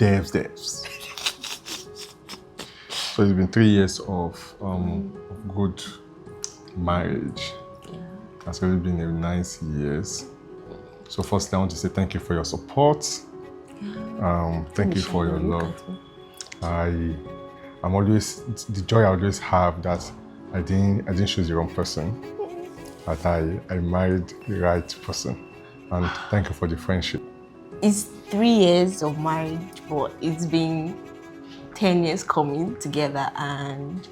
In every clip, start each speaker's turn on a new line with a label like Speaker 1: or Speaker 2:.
Speaker 1: devs. So it's been 3 years of good marriage. It's really been a nice years. So firstly, I want to say thank you for your support. Thank you for your love. I'm always, the joy I always have that I didn't choose the wrong person, that I married the right person. And thank you for the friendship.
Speaker 2: It's 3 years of marriage, but it's been 10 years coming together, and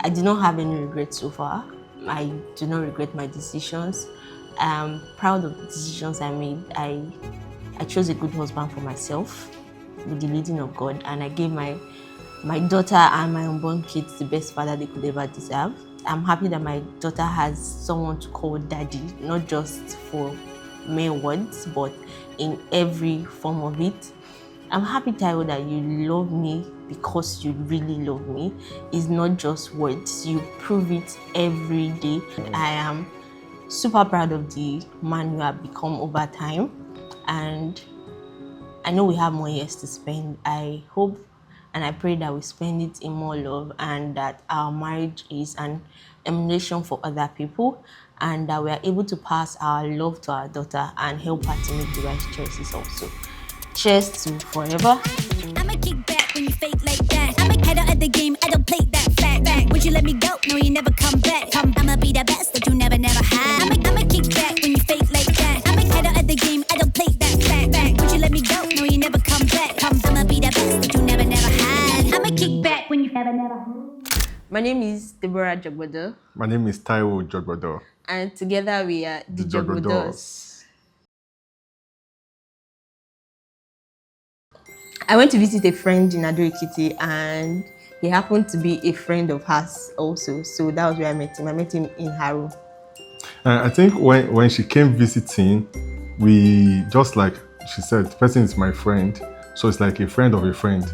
Speaker 2: I do not have any regrets so far. I do not regret my decisions. I'm proud of the decisions I made. I chose a good husband for myself with the leading of God, and I gave my daughter and my unborn kids the best father they could ever deserve. I'm happy that my daughter has someone to call daddy, not just for mere words, but in every form of it. I'm happy, Taiwo, that you love me because you really love me. It's not just words, you prove it every day. I am super proud of the man you have become over time, and I know we have more years to spend. I hope and I pray that we spend it in more love, and that our marriage is an emulation for other people, and that we are able to pass our love to our daughter and help her to make the right choices also. Cheers to forever.
Speaker 3: I'ma kick back when you fake like that. I'm a head out of the game, I don't play that fact. Would you let me go? No, you never come back. I'ma be the best that you never had. I'ma kick back when you fake like that. I'm a head out of the game, I don't play that fact. Would you let me go? No, you never come back. I'ma be the best that you never had. I'ma kick back when you never had.
Speaker 2: My name is Deborah Jogbodos.
Speaker 1: My name is Taiwo Jogbodos.
Speaker 2: And together we are the Jogbodos. I went to visit a friend in Ado-Ekiti, and he happened to be a friend of hers also. So that was where I met him. I met him in Haru.
Speaker 1: I think when she came visiting, we just like she said, the person is my friend. So it's like a friend of a friend.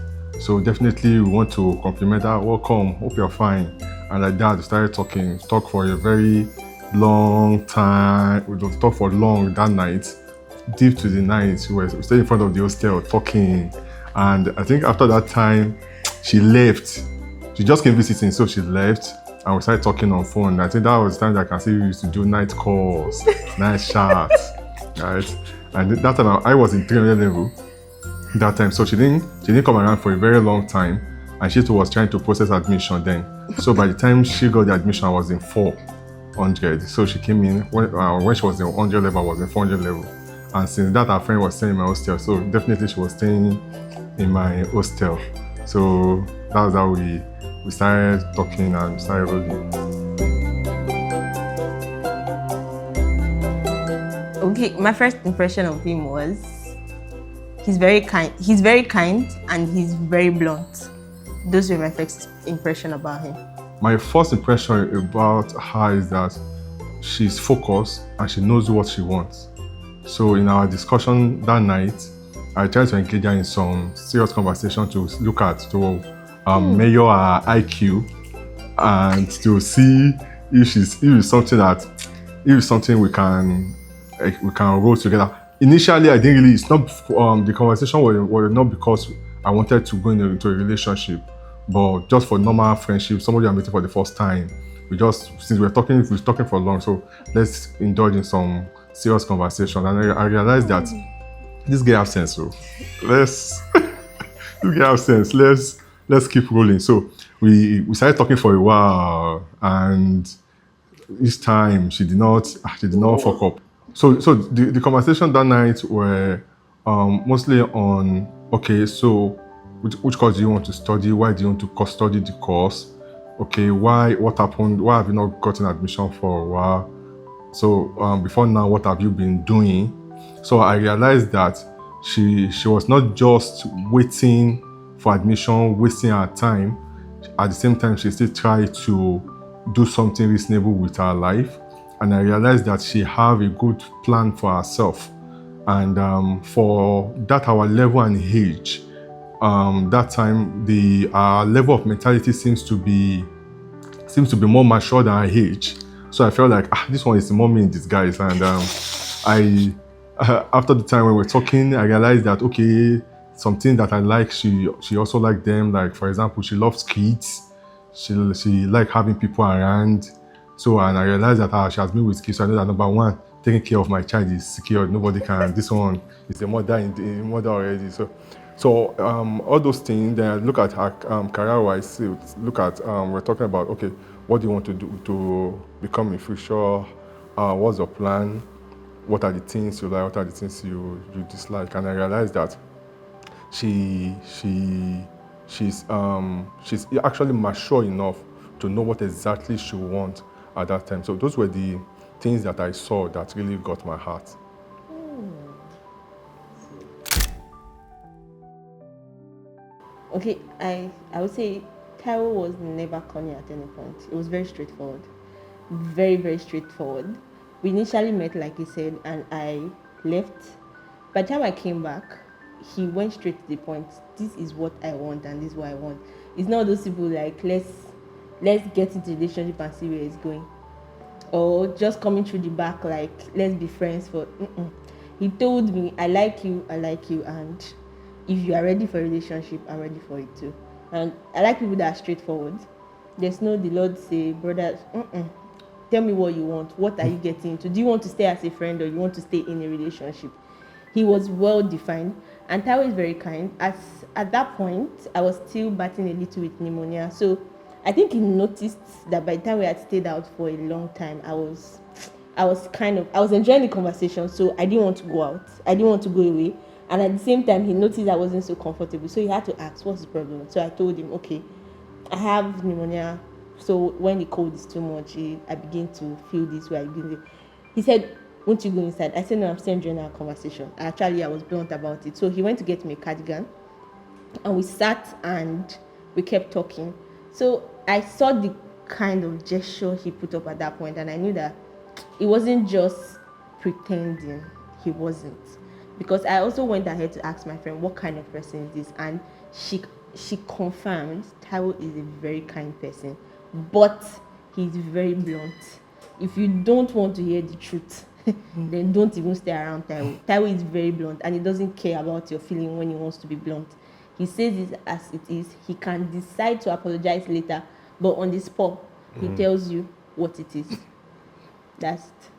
Speaker 1: So definitely we want to compliment her. Welcome, hope you're fine. And like that, we started talk for a very long time. We talked for long that night, deep to the night. We were staying in front of the hostel talking. And I think after that time, she left. She just came visiting, so she left, and we started talking on phone. I think that was the time that I can see we used to do night calls, night chats, right? And that time I was in 300 level that time, so she didn't come around for a very long time, and she was trying to process admission then. So by the time she got the admission, I was in 400. So she came in when she was in 100 level, I was in 400 level. And since that, our friend was staying in my hostel, so definitely she was staying in my hostel. So that was how we started talking and started rolling.
Speaker 2: Okay, my first impression of him was he's very kind. He's very kind and he's very blunt. Those were my first impression about him.
Speaker 1: My first impression about her is that she's focused and she knows what she wants. So in our discussion that night, I tried to engage her in some serious conversation to look at, to measure her IQ and to see if it's something we can roll together. Initially, I didn't really. It's not the conversation was not because I wanted to go into a relationship, but just for normal friendship, somebody I'm meeting for the first time. Since we're talking for long, so let's indulge in some serious conversation. And I realized that this guy has sense, so let's keep rolling. So we started talking for a while, and each time she did not fuck up. So the conversation that night were mostly on, okay, so which course do you want to study? Why do you want to study the course? Okay, what happened? Why have you not gotten admission for a while? So before now, what have you been doing? So I realized that she was not just waiting for admission, wasting her time. At the same time, she still tried to do something reasonable with her life. And I realized that she have a good plan for herself. And for that our level and age, that time our level of mentality seems to be more mature than her age. So I felt like this one is the mommy in disguise. And after the time when we were talking, I realized that okay, something that I like, she also like them. Like for example, she loves kids. She like having people around. So and I realized that she has been with kids. So I know that number one, taking care of my child is secured. Nobody can. This one is a mother mother already. So all those things. Then I look at her career-wise. Look at we're talking about, okay, what do you want to do to become in future? What's your plan? What are the things you like? What are the things you dislike? And I realized that she's actually mature enough to know what exactly she wants at that time. So those were the things that I saw that really got my heart.
Speaker 2: Okay, I would say Taiwo was never corny at any point. It was very straightforward. Very, very straightforward. We initially met, like you said, and I left. By the time I came back, he went straight to the point. This is what I want and this is what I want. It's not those people like, let's get into the relationship and see where it's going. Or just coming through the back like, let's be friends for... He told me, I like you, and if you are ready for a relationship, I'm ready for it too. And I like people that are straightforward. There's no, the Lord say, brothers, tell me what you want. What are you getting into? Do you want to stay as a friend or you want to stay in a relationship? He was well defined, and Taiwo is very kind. At that point, I was still battling a little with pneumonia. So I think he noticed that by the time we had stayed out for a long time, I was enjoying the conversation, so I didn't want to go out. I didn't want to go away. And at the same time, he noticed I wasn't so comfortable. So he had to ask, what's the problem? So I told him, okay, I have pneumonia. So when the cold is too much, I begin to feel this way. He said, won't you go inside? I said, no, I'm still enjoying our conversation. Actually, I was blunt about it. So he went to get me a cardigan. And we sat and we kept talking. So I saw the kind of gesture he put up at that point. And I knew that it wasn't just pretending. He wasn't. Because I also went ahead to ask my friend, what kind of person is this? And she confirmed Taiwo is a very kind person, but he's very blunt. If you don't want to hear the truth, then don't even stay around Taiwo. Taiwo is very blunt, and he doesn't care about your feeling when he wants to be blunt. He says it as it is. He can decide to apologize later, but on the spot, he tells you what it is. That's it.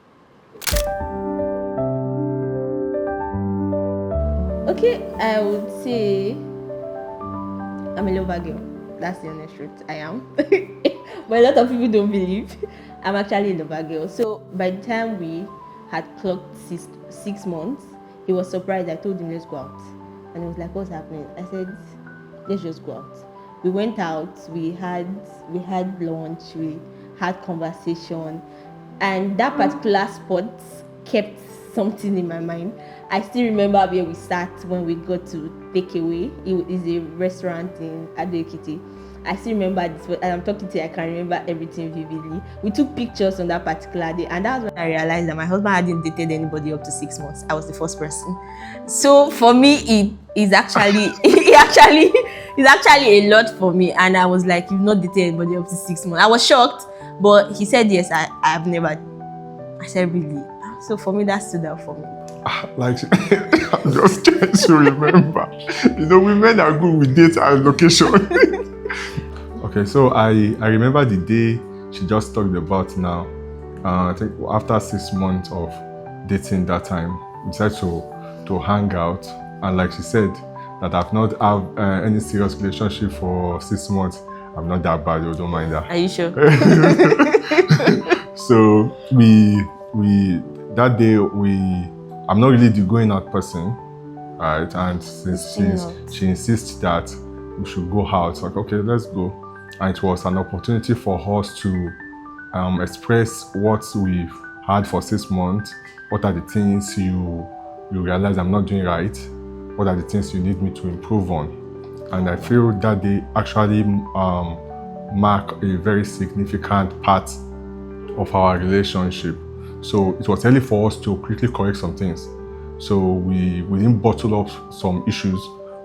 Speaker 2: Okay, I would say I'm a lover girl. That's the honest truth. I am. But a lot of people don't believe. I'm actually a lover girl. So by the time we had clocked 6 months, he was surprised. I told him, let's go out. And he was like, what's happening? I said, let's just go out. We went out, we had lunch, we had conversation. And that particular spot kept something in my mind. I still remember where we sat when we got to take away. It is a restaurant in Ado-Ekiti. I still remember this, and I'm talking to you, I can remember everything vividly. We took pictures on that particular day, and that's when I realized that my husband hadn't dated anybody up to 6 months. I was the first person. So for me, it is actually it's actually a lot for me. And I was like, you've not dated anybody up to 6 months. I was shocked, but he said yes. I've never. I said really. So for me, that stood out for me.
Speaker 1: Like, I'm just trying to remember. Women are good with date and location. Okay, so I remember the day she just talked about now. I think after 6 months of dating that time, we decided to hang out. And like she said, that I've not had any serious relationship for 6 months. I'm not that bad, you don't mind that.
Speaker 2: Are you sure?
Speaker 1: So that day I'm not really the going out person, right? And since she insists that we should go out, like, okay, let's go. And it was an opportunity for us to express what we've had for 6 months. What are the things you realize I'm not doing right? What are the things you need me to improve on? And I feel that they actually mark a very significant part of our relationship. So it was early for us to quickly correct some things. So we didn't bottle up some issues.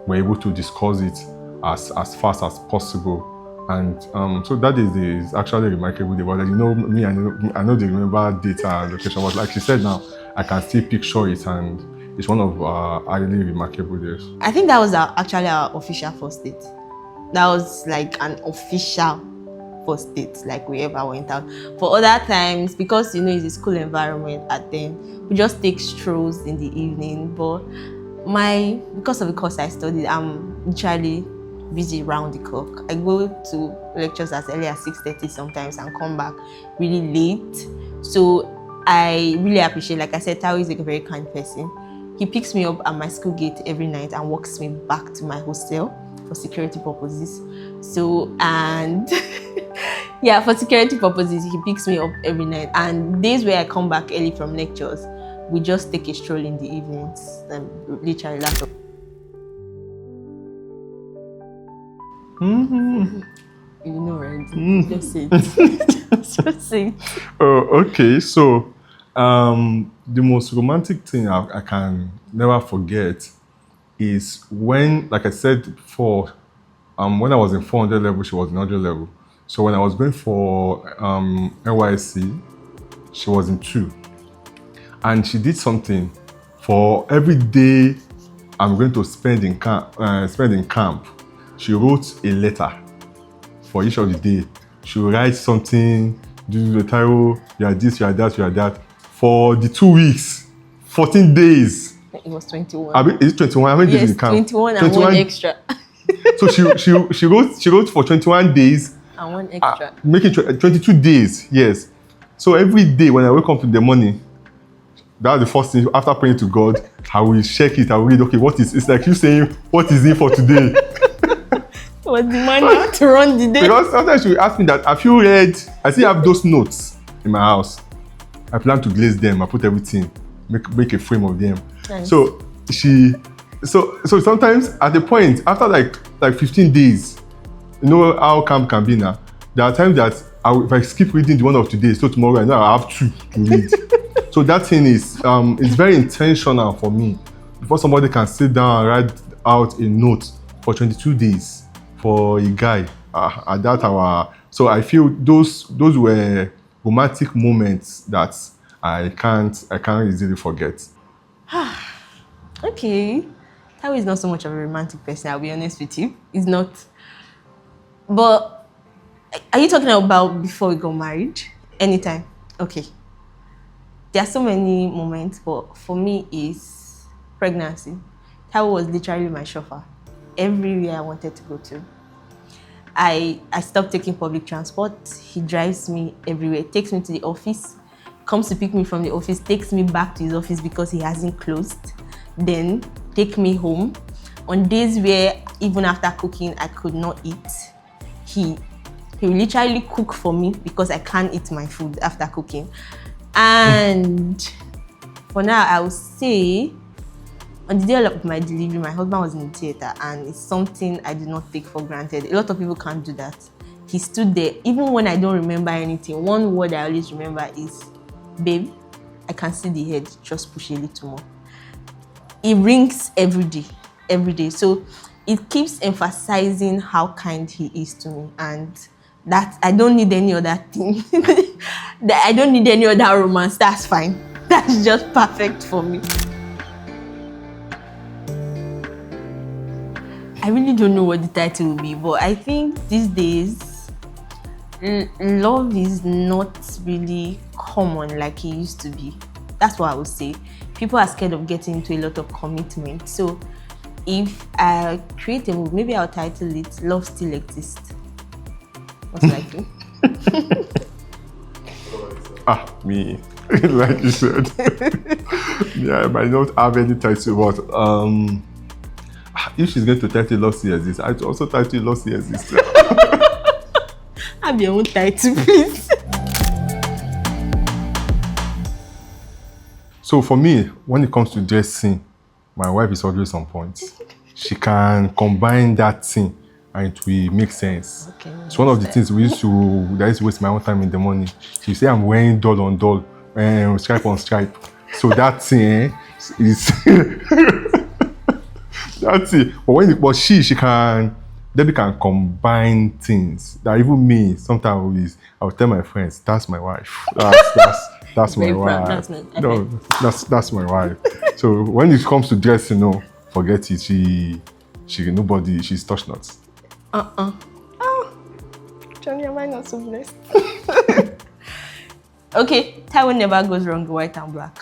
Speaker 1: We're able to discuss it as fast as possible. And so that is actually remarkable about that. Me, I know they remember data and location. But like she said now, I can still picture it, and it's one of our highly remarkable days.
Speaker 2: I think that was actually our official first date. That was like an official first date, like we ever went out. For other times, because it's a school environment at then, we just take strolls in the evening. But because of the course I studied, I'm literally busy round the clock. I go to lectures as early as 6:30 sometimes and come back really late. So I really appreciate, like I said, Tao is a very kind person. He picks me up at my school gate every night and walks me back to my hostel for security purposes. So, and yeah, for security purposes, he picks me up every night. And days where I come back early from lectures, we just take a stroll in the evenings and literally laugh. Right? Just say it. Just say it.
Speaker 1: Okay, so the most romantic thing I can never forget is when, like I said before, when I was in 400 level, she was in 100 level. So when I was going for NYC, she was in 2. And she did something for every day I'm going to spend in camp. She wrote a letter for each of the day. She would write something, do the title, you are this, you are that, you are that. For the 2 weeks, 14 days.
Speaker 2: It was 21.
Speaker 1: Is it 21? How many days in camp?
Speaker 2: 21 and 1 extra.
Speaker 1: So she wrote for 21 days.
Speaker 2: And 1 extra.
Speaker 1: Making 22 days, yes. So every day when I wake up in the morning, that's the first thing. After praying to God, I will check it. I will read, okay, it's like you saying, what is it for today?
Speaker 2: What's the money to run the day?
Speaker 1: Because sometimes she will ask me that, have you read? I still have those notes in my house. I plan to glaze them. I put everything, make a frame of them. Nice. So sometimes at the point after like 15 days, you know how camp can be now. There are times that if I skip reading the one of today, so tomorrow I know I have 2 to read. So that thing is it's very intentional for me. Before somebody can sit down and write out a note for 22 days for a guy at that hour. So I feel those were romantic moments that I can't easily forget.
Speaker 2: Okay. Tao is not so much of a romantic person, I'll be honest with you. He's not. But are you talking about before we got married? Anytime? Okay. There are so many moments, but for me is pregnancy. Tao was literally my chauffeur. Everywhere I wanted to go to. I stopped taking public transport. He drives me everywhere. Takes me to the office, comes to pick me from the office, takes me back to his office because he hasn't closed. Then take me home. On days where even after cooking I could not eat, he will literally cook for me because I can't eat my food after cooking. And for now, I would say on the day of my delivery, my husband was in the theater, and it's something I do not take for granted. A lot of people can't do that. He stood there, even when I don't remember anything. One word I always remember is, babe, I can see the head, just push a little more. It rings every day. So it keeps emphasizing how kind he is to me, and that I don't need any other thing. That I don't need any other romance. That's fine. That's just perfect for me. I really don't know what the title will be, but I think these days, love is not really common like it used to be. That's what I would say. People are scared of getting into a lot of commitment. So if I create a movie, maybe I'll title it Love Still Exists. Most likely.
Speaker 1: Me. Like you said. Yeah, I might not have any title, but if she's going to title Love Still Exists, I'd also title Love Still Exists.
Speaker 2: Have your own title, please.
Speaker 1: So for me, when it comes to dressing, my wife is always on point. She can combine that thing and it will make sense. Okay, it's one of the things that used to waste my own time in the morning. She say I'm wearing doll on doll, stripe on stripe. So that thing is that's it. But she can Debbie can combine things that even me sometimes I will tell my friends, that's my wife. That's my
Speaker 2: Very proud.
Speaker 1: wife.
Speaker 2: That's not-
Speaker 1: No, that's my wife. So when it comes to dressing, no, forget it. She's touch nuts.
Speaker 2: Oh, Johnny, am I not so blessed? Okay, Taiwan never goes wrong in white and black.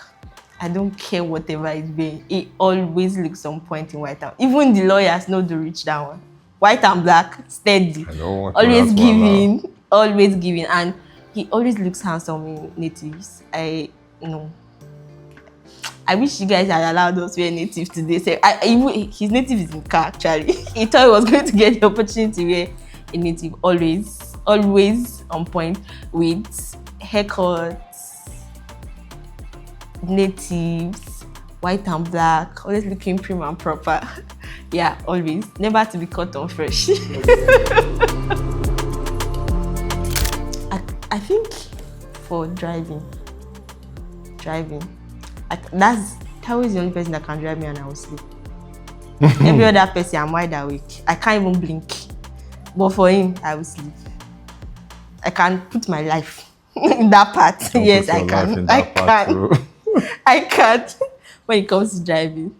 Speaker 2: I don't care whatever it's been. It always looks on point in white and even the lawyers know to reach that one. White and black, steady.
Speaker 1: I don't want
Speaker 2: Always giving, and he always looks handsome in natives. I wish you guys had allowed us to wear native today. So his native is in car actually. He thought he was going to get the opportunity to wear a native. Always on point with haircuts, natives, white and black, always looking prim and proper. Yeah, always. Never to be caught on fresh. I think for driving, that's Tao is the only person that can drive me and I will sleep. Every other person, I'm wide awake. I can't even blink. But for him, I will sleep. I can put my life in that part. Yes, I can. I can't when it comes to driving.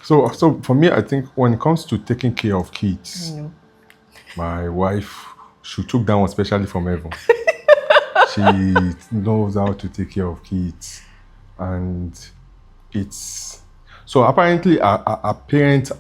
Speaker 1: So for me, I think when it comes to taking care of kids, my wife, she took that one especially from heaven. She knows how to take care of kids, and it's so apparently a parent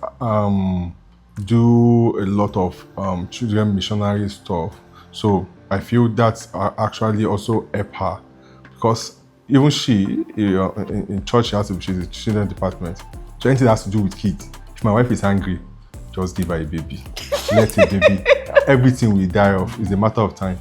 Speaker 1: do a lot of children missionary stuff. So I feel that's actually also help her, because even she in church she's a children department. So anything that has to do with kids, if my wife is angry, just give her a baby. Let a baby. Everything will die off. It's a matter of time.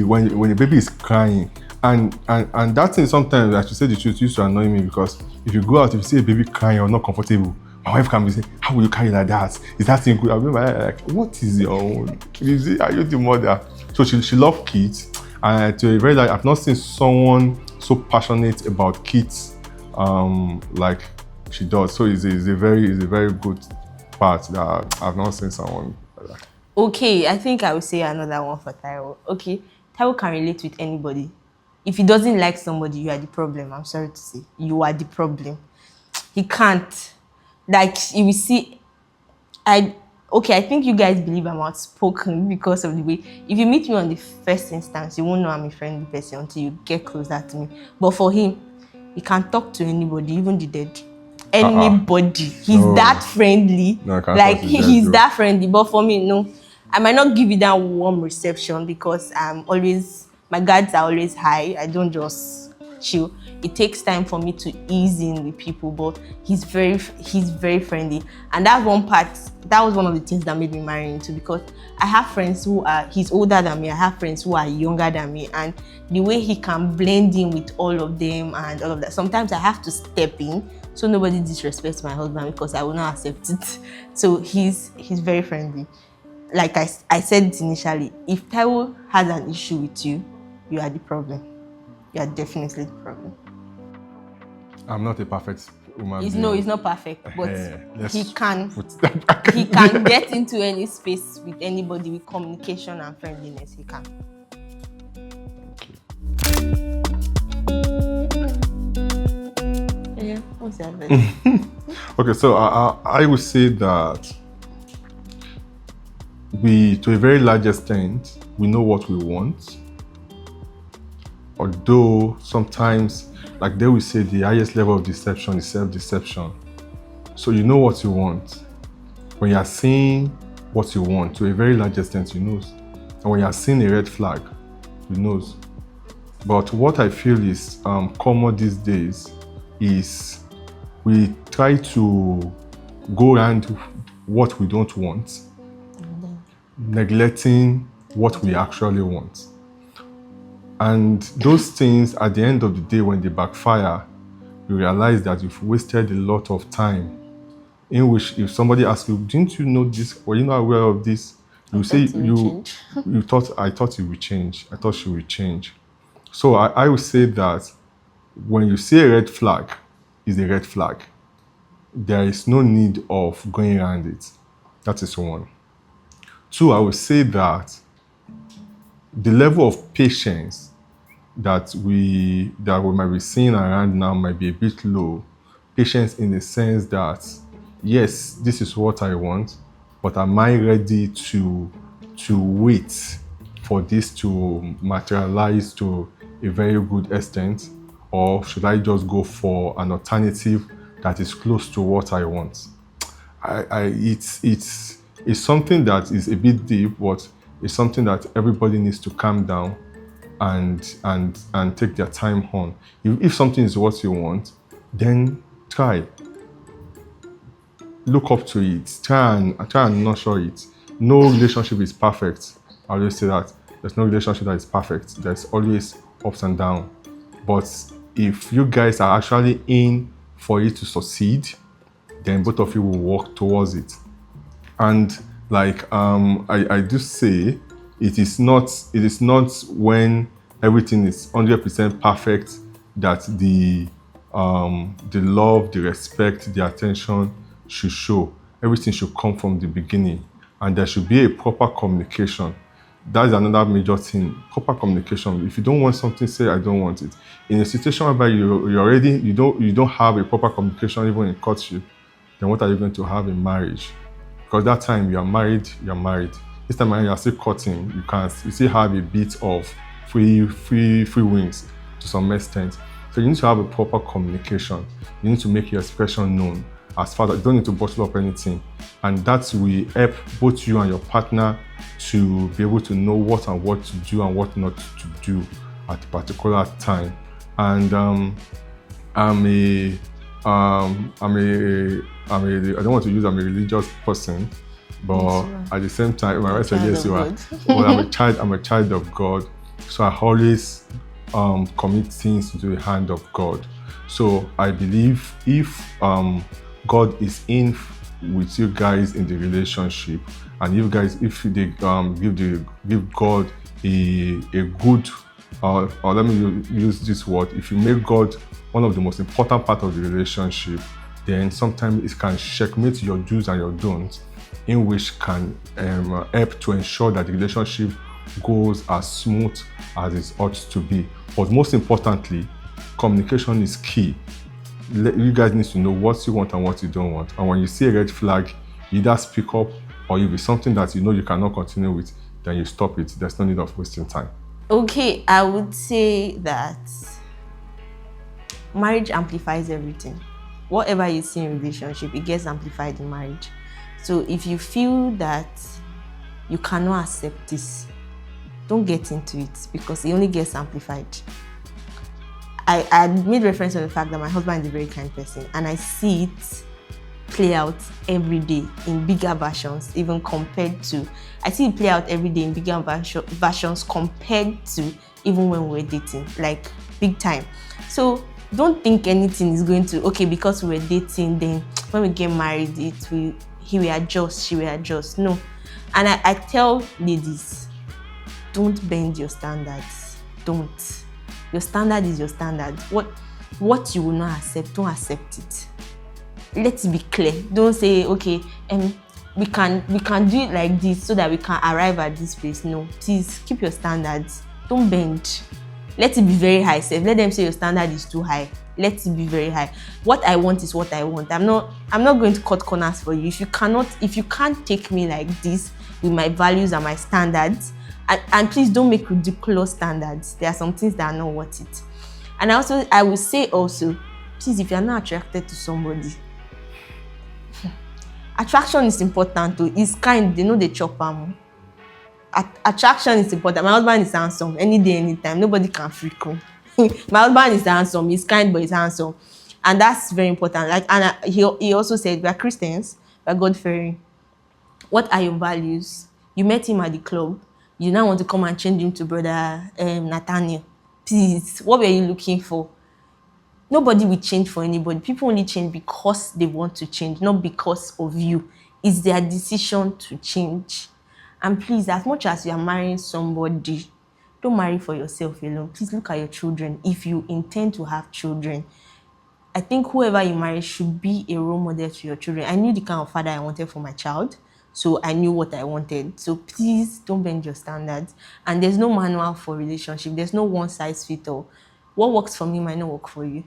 Speaker 1: When the baby is crying, and that thing sometimes, I should say the truth, used to annoy me, because if you go out, if you see a baby crying or not comfortable, my wife can be saying, how will you carry like that? Is that thing good? I'll be like, what is your own? Are you the mother? So she loves kids, and to a very I've not seen someone so passionate about kids like she does. So it's a very good part that I've not seen someone like that.
Speaker 2: Okay, I think I will say another one for Taiwo. Okay, Taiwo can relate with anybody. If he doesn't like somebody, you are the problem. I'm sorry to say, you are the problem. He can't. Like, you will see, I think you guys believe I'm outspoken because of the way, if you meet me on the first instance, you won't know I'm a friendly person until you get closer to me. But for him, he can talk to anybody, even the dead. Anybody. He's that friendly.
Speaker 1: No, I can't
Speaker 2: like, he's
Speaker 1: bro.
Speaker 2: that friendly. But for me, no. I might not give you that warm reception because my guards are always high. I don't just chill. It takes time for me to ease in with people, but he's very friendly. And that was one of the things that made me marry him too, because I have friends he's older than me. I have friends who are younger than me, and the way he can blend in with all of them and all of that. Sometimes I have to step in so nobody disrespects my husband, because I will not accept it. So he's very friendly. Like I said it initially, if Taiwo has an issue with you, you are the problem. You are definitely the problem.
Speaker 1: I'm not a perfect woman.
Speaker 2: He's not perfect, but he can get into any space with anybody with communication and friendliness. He can. Yeah, what's the advice?
Speaker 1: Okay, so I would say that to a very large extent, we know what we want. Although sometimes, like they will say, the highest level of deception is self-deception. So you know what you want. When you are seeing what you want, to a very large extent, you know. And when you are seeing a red flag, you know. But what I feel is common these days is we try to go around what we don't want, neglecting what we actually want. And those things, at the end of the day, when they backfire, you realize that you've wasted a lot of time. In which, if somebody asks you, didn't you know this? Were you not aware of this? You say I thought it would change. I thought she would change. So I would say that when you see a red flag, it's a red flag. There is no need of going around it. That is one. Two, I would say that the level of patience that we might be seeing around now might be a bit low. Patience in the sense that, yes, this is what I want, but am I ready to wait for this to materialize to a very good extent, or should I just go for an alternative that is close to what I want? It's something that is a bit deep, but it's something that everybody needs to calm down and take their time on. If something is what you want, then try. Look up to it. Try and nurture it. No relationship is perfect. I always say that. There's no relationship that is perfect. There's always ups and downs. But if you guys are actually in for it to succeed, then both of you will work towards it. And like I do say, it is not when everything is 100% perfect that the love, the respect, the attention should show. Everything should come from the beginning, and there should be a proper communication. That's another major thing. Proper communication. If you don't want something, say I don't want it. In a situation whereby you don't have a proper communication even in courtship, then what are you going to have in marriage? Because that time you are married. This time when you are still courting, you still have a bit of free wings to some extent. So you need to have a proper communication. You need to make your expression known. As far as you don't need to bottle up anything, and that will help both you and your partner to be able to know what to do and what not to do at a particular time. And I don't want to use I'm a religious person, but at the same time, my right side, yes, you are. But I'm a child of God, so I always commit things into the hand of God. So I believe if God is in with you guys in the relationship, and if they give God a good, or let me use this word, if you make God one of the most important part of the relationship, then sometimes it can checkmate your do's and your don'ts, in which can help to ensure that the relationship goes as smooth as it ought to be. But most importantly, communication is key. You guys need to know what you want and what you don't want. And when you see a red flag, you either speak up, or if it's something that you know you cannot continue with, then you stop it. There's no need of wasting time.
Speaker 2: Okay, I would say that marriage amplifies everything. Whatever you see in relationship, it gets amplified in marriage. So if you feel that you cannot accept this, don't get into it, because it only gets amplified. I made reference to the fact that my husband is a very kind person, and I see it play out every day in bigger versions, even compared to, I see it play out every day in bigger versions compared to even when we were dating, like big time. So don't think anything is going to, okay, because we were dating, then when we get married, he will adjust, she will adjust. No. And I tell ladies, don't bend your standards. Don't. Your standard is your standard. What you will not accept, don't accept it. Let's be clear. Don't say, okay, we can do it like this so that we can arrive at this place. No, please keep your standards. Don't bend. Let it be very high. Let them say your standard is too high. Let it be very high. What I want is what I want. I'm not going to cut corners for you. If you can't take me like this with my values and my standards, and please don't make ridiculous standards. There are some things that are not worth it. And I will say also, please, if you're not attracted to somebody, attraction is important too. It's kind, they know they chop them. Attraction is important. My husband is handsome. Any day, anytime. Nobody can freak me. My husband is handsome. He's kind, but he's handsome. And that's very important. He also said, we are Christians, we are God-fearing. What are your values? You met him at the club. You now want to come and change him to brother Nathaniel. Please, what were you looking for? Nobody will change for anybody. People only change because they want to change, not because of you. It's their decision to change. And please, as much as you are marrying somebody, don't marry for yourself alone. Please look at your children. If you intend to have children, I think whoever you marry should be a role model to your children. I knew the kind of father I wanted for my child. So I knew what I wanted. So please don't bend your standards. And there's no manual for relationship. There's no one size fit all. What works for me might not work for you.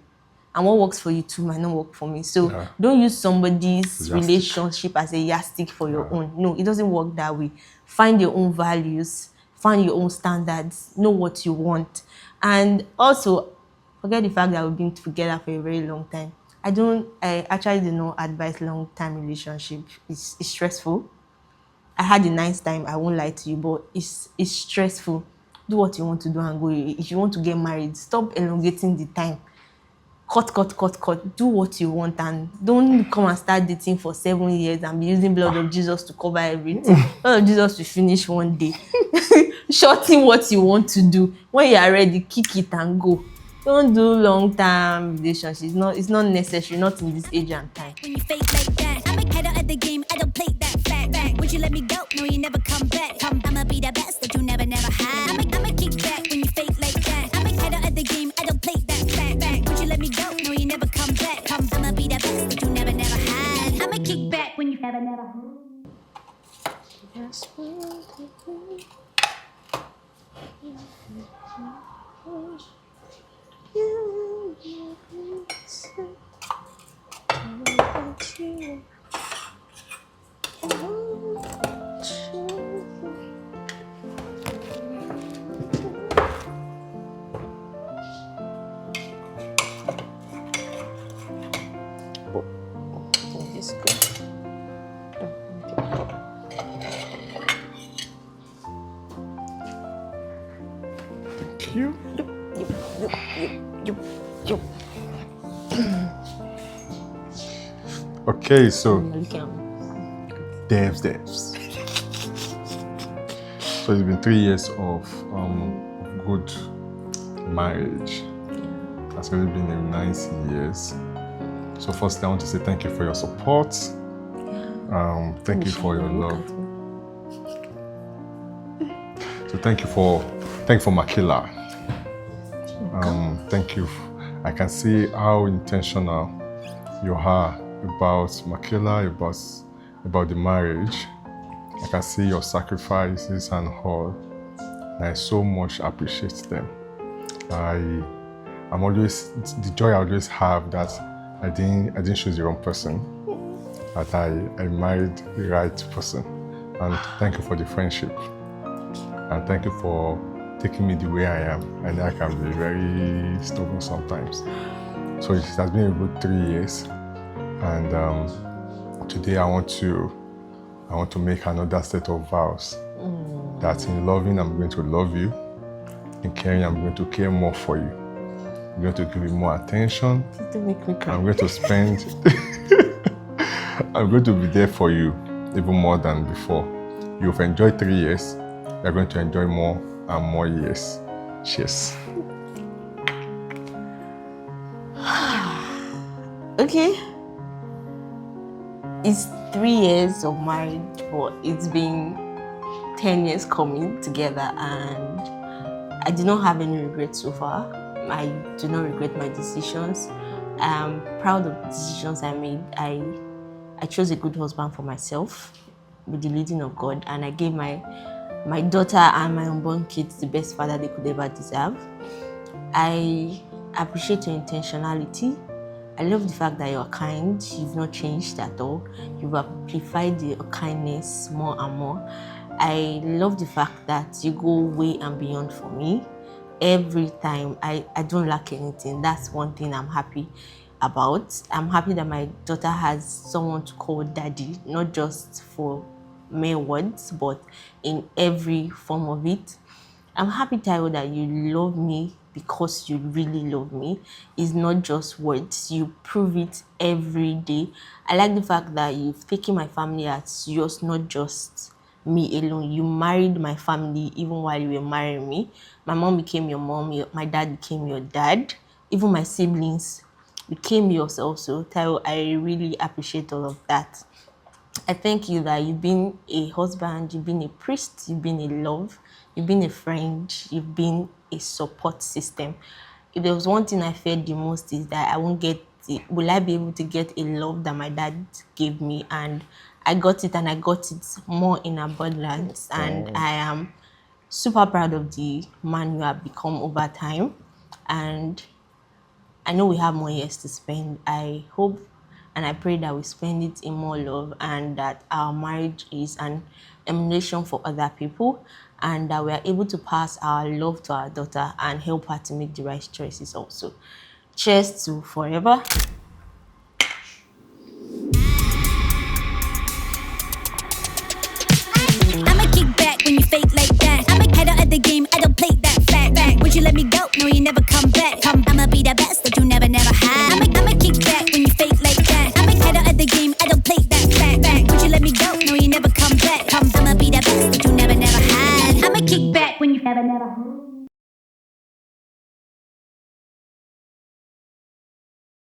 Speaker 2: And what works for you too might not work for me. So don't use somebody's relationship as a yardstick for your own. No, it doesn't work that way. Find your own values, find your own standards, know what you want. And also, forget the fact that we've been together for a very long time. I actually do not advise long-term relationship. It's stressful. I had a nice time, I won't lie to you, but it's stressful. Do what you want to do and go. If you want to get married, stop elongating the time. Cut. Do what you want and don't come and start dating for 7 years and be using blood of Jesus to cover everything. Blood of Jesus will finish one day. Shorten what you want to do. When you are ready, kick it and go. Don't do long-term relationships. It's not necessary, not in this age and time.
Speaker 3: When you fake like that, I'm a head out of the game, I don't play that fact. Would you let me go? No, you never come back. I'ma be the best that you never had. I'ma kick back when you fake like that. I'm a head out of the game, I don't play that fact. Would you let me go? No, you never come back. I'ma be the best that you never had. I'ma kick back when you never had.
Speaker 1: Okay, so devs. So it's been 3 years of good marriage. That's really been a nice years. So firstly, I want to say thank you for your support. Thank you for your love. So thank you for Makila. Thank you. I can see how intentional you are about Makila, about the marriage. I can see your sacrifices and all. And I so much appreciate them. I'm always, the joy I always have that I didn't choose the wrong person, that I married the right person. And thank you for the friendship. And thank you for taking me the way I am. And I can be very stubborn sometimes. So it has been a good 3 years. And today I want to make another set of vows. That in loving, I'm going to love you. In caring, I'm going to care more for you. I'm going to give you more attention.
Speaker 2: Don't make me cry.
Speaker 1: I'm going to spend. I'm going to be there for you even more than before. You've enjoyed 3 years. You're going to enjoy more and more years. Cheers.
Speaker 2: Okay. It's 3 years of marriage, but it's been 10 years coming together, and I do not have any regrets so far. I do not regret my decisions. I'm proud of the decisions I made. I chose a good husband for myself with the leading of God, and I gave my daughter and my unborn kids the best father they could ever deserve. I appreciate your intentionality. I love the fact that you're kind. You've not changed at all. You've amplified your kindness more and more. I love the fact that you go way and beyond for me. Every time, I don't lack anything. That's one thing I'm happy about. I'm happy that my daughter has someone to call daddy, not just for mere words, but in every form of it. I'm happy, Taiwo, that you love me because you really love me. It's not just words. You prove it every day. I like the fact that you've taken my family as yours, not just me alone. You married my family even while you were marrying me. My mom became your mom. My dad became your dad. Even my siblings became yours also. Taiwo, I really appreciate all of that. I thank you that you've been a husband, you've been a priest, you've been a love, you've been a friend, you've been a support system. If there was one thing I feared the most is that will I be able to get a love that my dad gave me? And I got it and I got it more in abundance. And I am super proud of the man you have become over time. And I know we have more years to spend. I hope and I pray that we spend it in more love and that our marriage is an emulation for other people and that we are able to pass our love to our daughter and help her to make the right choices also. Cheers to forever.
Speaker 3: I'ma kick back when you fake like that. I'm a head out of the game, I don't play